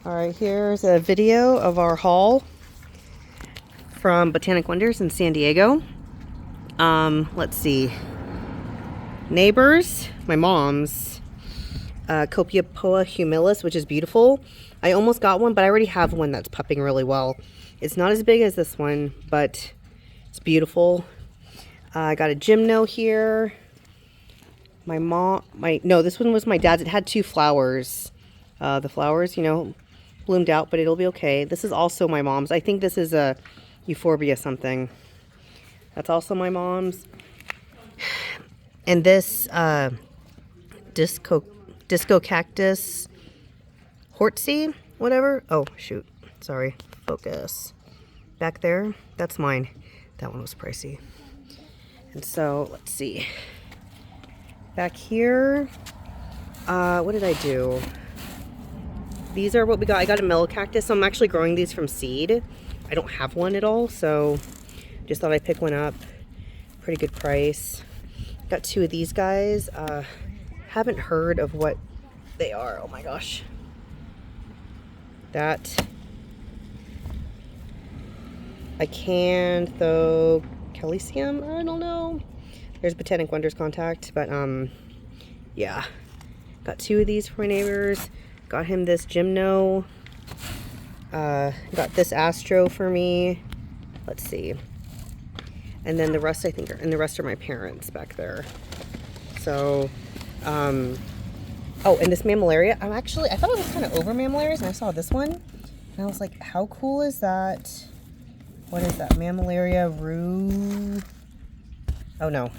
All right, here's a video of our haul from Botanic Wonders in San Diego. Let's see. Neighbors, my mom's, Copiapoa humilis, which is beautiful. I almost got one, but I already have one that's pupping really well. It's not as big as this one, but it's beautiful. I got a gymno here. No, this one was my dad's. It had two flowers. The flowers, bloomed out, but it'll be okay. This is also my mom's. I think this is a euphorbia something. That's also my mom's. And this disco cactus hortsea, whatever. Oh shoot, sorry. Focus. Back there, that's mine. That one was pricey. And so let's see. Back here, what did I do? These are what we got. I got a mellow cactus. So I'm actually growing these from seed. I don't have one at all, so just thought I'd pick one up. Pretty good price. Got two of these guys. Haven't heard of what they are. Oh my gosh. That Calicium? I don't know. There's Botanic Wonders contact, but yeah. Got two of these for my neighbors. Got him this gymno. Got this astro for me. Let's see. And then the rest, I think, the rest are my parents back there. So, oh, and this mammillaria. I thought it was kind of over mammillarias, and I saw this one, and I was like, how cool is that? What is that? Mammillaria rue? Oh no.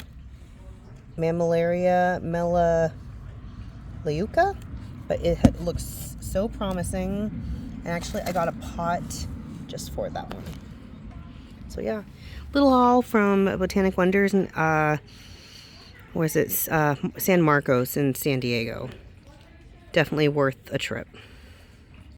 Mammillaria melaleuca? But it looks so promising. And actually, I got a pot just for that one. So yeah, little haul from Botanic Wonders and San Marcos in San Diego. Definitely worth a trip.